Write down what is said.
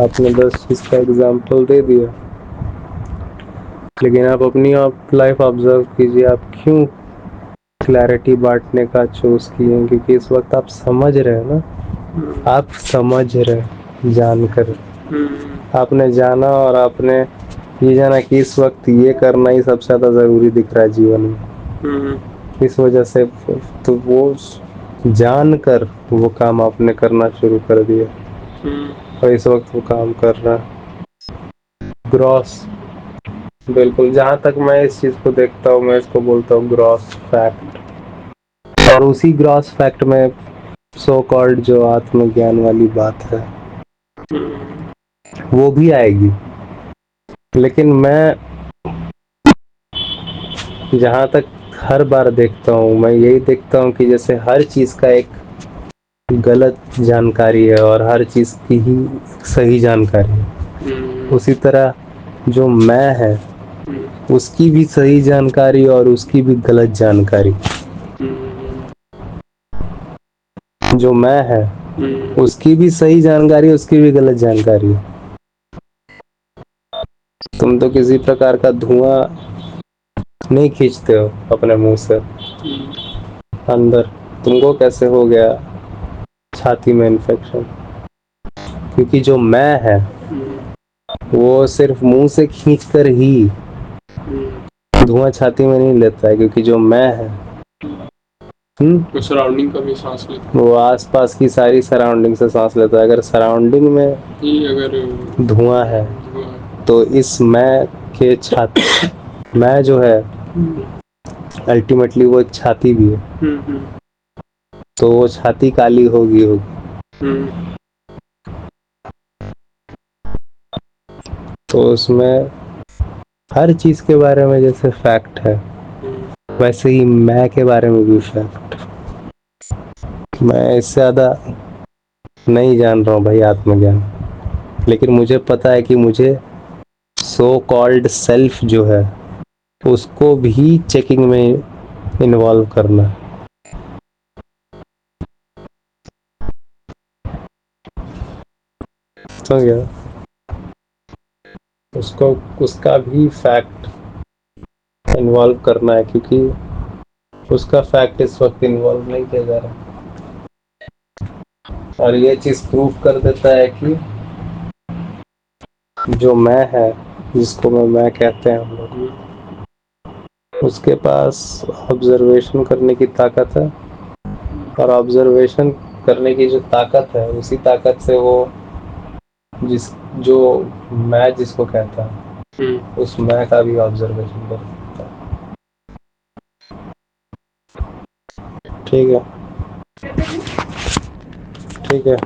آپ نے 10 چیز کا ایگزامپل دے دیا، لیکن آپ اپنی لائف آبزرو کیجیے، آپ کیوں کلیئرٹی بانٹنے کا چوز کیے ہیں؟ کیونکہ اس وقت آپ سمجھ رہے ہیں نا، آپ سمجھ رہے جان کر، آپ نے جانا اور آپ نے یہ جانا کہ اس وقت یہ کرنا ہی سب سے زیادہ ضروری دکھ رہا ہے جیون میں، اس وجہ سے تو وہ جان کر وہ کام آپ نے کرنا شروع کر دیا، اور اس وقت وہ کام کر رہا گراس، بالکل جہاں تک میں اس چیز کو دیکھتا ہوں میں اس کو بولتا ہوں گراس فیکٹ، اور اسی گراس فیکٹ میں سو کالڈ جو آتم گیان والی بات ہے وہ بھی آئے گی، لیکن میں جہاں تک ہر بار دیکھتا ہوں میں یہی دیکھتا ہوں کہ جیسے ہر چیز کا ایک غلط جانکاری ہے اور ہر چیز کی ہی صحیح جانکاری ہے، اسی طرح جو میں ہے اس کی بھی صحیح جانکاری اور اس کی بھی غلط جانکاری، جو میں ہے اس کی بھی صحیح جانکاری اس کی بھی غلط جانکاری، تم تو کسی پرکار کا دھواں نہیں کھینچتے ہو اپنے منہ سے اندر، تم کو کیسے ہو گیا چھاتی میں انفیکشن؟ کیونکہ جو میں ہے وہ صرف منہ سے کھینچ کر ہی دھواں چھاتی میں نہیں لیتا ہے، کیونکہ جو میں ہے سراؤنڈنگ کا بھی سانس لیتا ہے، وہ آس پاس کی ساری سراؤنڈنگ سے سانس لیتا ہے، اگر سراؤنڈنگ میں اگر دھواں ہے تو اس میں کے میں جو ہے الٹیمیٹلی وہ چھاتی بھی ہے، تو وہ چھاتی کالی ہوگی تو اس میں ہر چیز کے بارے میں جیسے فیکٹ ہے ویسے ہی میں کے بارے میں بھی فیکٹ، میں اس سے زیادہ نہیں جان رہا ہوں بھائی آتم گیان، لیکن مجھے پتا ہے کہ مجھے سو کالڈ سیلف جو ہے اس کو بھی چیکنگ میں انوالو کرنا، سمجھ گیا؟ اس کو اس کا بھی فیکٹ انوالو کرنا ہے، کیونکہ اس کا فیکٹ اس وقت انوالو نہیں کیا جا رہا، اور یہ چیز پروف کر دیتا ہے کہ جو میں ہے جس کو میں کہتے ہیں ہم لوگ، اس کے پاس آبزرویشن کرنے کی طاقت ہے، اور آبزرویشن کرنے کی جو طاقت ہے اسی طاقت سے وہ جو میں جس کو کہتا ہے اس میں کا بھی آبزرویشن کر سکتا ہے، ٹھیک ہے ٹھیک ہے